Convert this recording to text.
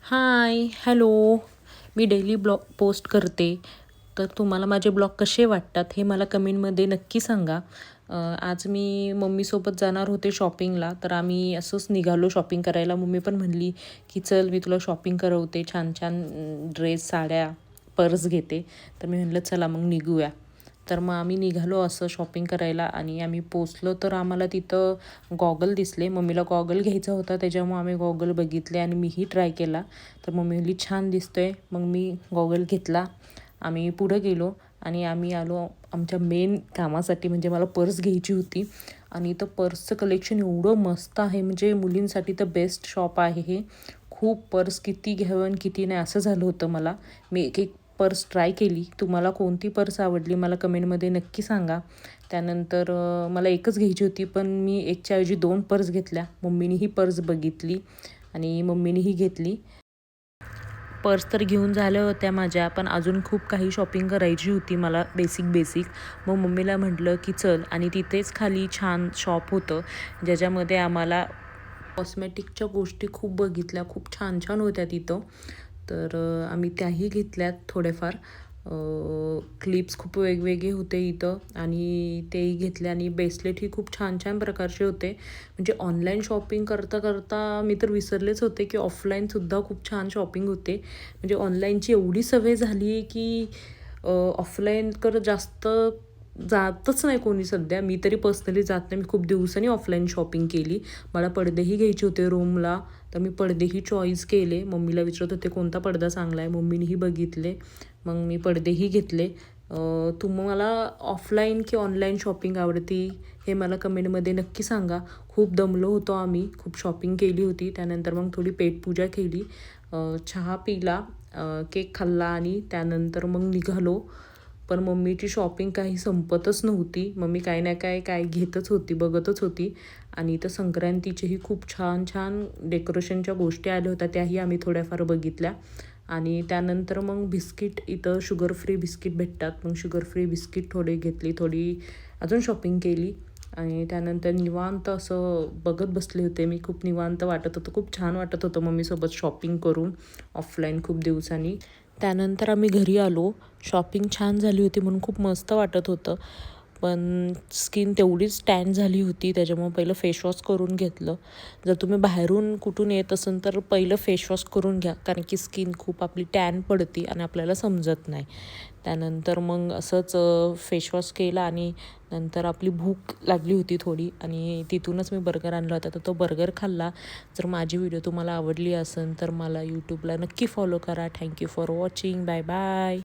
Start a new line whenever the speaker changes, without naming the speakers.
हाय, hello. मी daily blog post करते. तर तुम्हाला माझे ब्लॉग कसे वाटतात हे मला कमेंटमध्ये नक्की सांगा. आज मी मम्मीसोबत जाणार होते शॉपिंगला, तर आम्ही असंच निघालो शॉपिंग करायला. मम्मी पण म्हणली की चल मी तुला शॉपिंग करवते, छान छान ड्रेस, साड्या, पर्स घेते. तर मी म्हटलं चला मग निघूया. तर मग आम्ही निघालो असं शॉपिंग करायला आणि आम्ही पोचलो तर आम्हाला तिथं गॉगल दिसले. मम्मीला गॉगल घ्यायचा होता, त्याच्यामुळे आम्ही गॉगल बघितले आणि मीही ट्राय केला. तर मम्मी म्हणली छान दिसतोय. मग मी गॉगल घेतला. आम्ही पुढं गेलो आणि आम्ही आलो आमच्या मेन कामासाठी, म्हणजे मला पर्स घ्यायची होती. आणि इथं पर्सचं कलेक्शन एवढं मस्त आहे, म्हणजे मुलींसाठी तर बेस्ट शॉप आहे हे. खूप पर्स किती घ्यावं आणि किती नाही असं झालं होतं मला. मी एक एक पर्स ट्राय केली. तुम्हाला कोणती पर्स आवडली मला कमेंटमध्ये नक्की सांगा. त्यानंतर मला एकच घ्यायची होती, पण मी एकच्या ऐवजी 2 पर्स घेतल्या. मम्मीने ही पर्स बघितली आणि मम्मीनेही घेतली. पर्स तर घेऊन झाल्या होत्या माझ्या, पण अजून खूप काही शॉपिंग करायची होती मला बेसिक. मग मम्मीला म्हटलं की चल, आणि तिथेच खाली छान शॉप होतं ज्याच्यामध्ये आम्हाला कॉस्मॅटिकच्या गोष्टी खूप बघितल्या. खूप छान छान होत्या तिथं. तर आम्ही त्याही घेतल्यात थोड्याफार. क्लिप्स खूप वेगवेगळे होते इथं आणि तेही घेतले आणि ब्रेसलेटही खूप छान छान प्रकारचे होते. म्हणजे ऑनलाईन शॉपिंग करता करता मी तर विसरलेच होते की ऑफलाईनसुद्धा खूप छान शॉपिंग होते. म्हणजे ऑनलाईनची एवढी सवय झाली आहे की ऑफलाईनकडं जास्त जातच नाही कोणी सध्या. मी तरी पर्सनली जात नाही. मी खूप दिवसांनी ऑफलाईन शॉपिंग केली. मला पडदेही घ्यायचे होते रूमला, तर मी पडदेही चॉईस केले. मम्मीला विचारत होते कोणता पडदा चांगला आहे, मम्मीनेही बघितले. मग मी पडदेही घेतले. तुम्हाला ऑफलाईन की ऑनलाईन शॉपिंग आवडते हे मला कमेंटमध्ये नक्की सांगा. खूप दमलो होतो आम्ही, खूप शॉपिंग केली होती. त्यानंतर मग थोडी पेटपूजा केली, चहा पिला, केक खाल्ला आणि त्यानंतर मग निघालो. पण मम्मीची शॉपिंग काही संपतच नव्हती. मम्मी काही ना काय घेतच होती, बघतच होती. आणि इथं संक्रांतीचेही खूप छान छान डेकोरेशनच्या गोष्टी आल्या होत्या, त्याही आम्ही थोड्याफार बघितल्या. आणि त्यानंतर मग बिस्किट, इथं शुगर फ्री बिस्किट भेटतात. मग शुगर फ्री बिस्किट थोडी घेतली, थोडी अजून शॉपिंग केली. आणि त्यानंतर निवांत असं बघत बसले होते मी. खूप निवांत वाटत होतं, खूप छान वाटत होतं मम्मीसोबत शॉपिंग करून ऑफलाईन खूप दिवसांनी. त्यानंतर आम्ही घरी आलो. शॉपिंग छान झाली होती म्हणून खूप मस्त वाटत होतं. पण स्किन तेवढीच टॅन झाली होती, त्याच्यामुळे पहिलं फेसवॉश करून घेतलं. जर तुम्ही बाहेरून कुठून येत असेल तर पहिलं फेसवॉश करून घ्या, कारण की स्किन खूप आपली टॅन पडते आणि आपल्याला समजत नाही. त्यानंतर मग असंच फेसवॉश केला आणि नंतर आपली भूक लागली होती थोडी आणि तिथूनच मी बर्गर आणला होता, तर तो बर्गर खाल्ला. जर माझी व्हिडिओ तुम्हाला आवडली असेल तर मला यूट्यूबला नक्की फॉलो करा. Thank you for watching. Bye bye.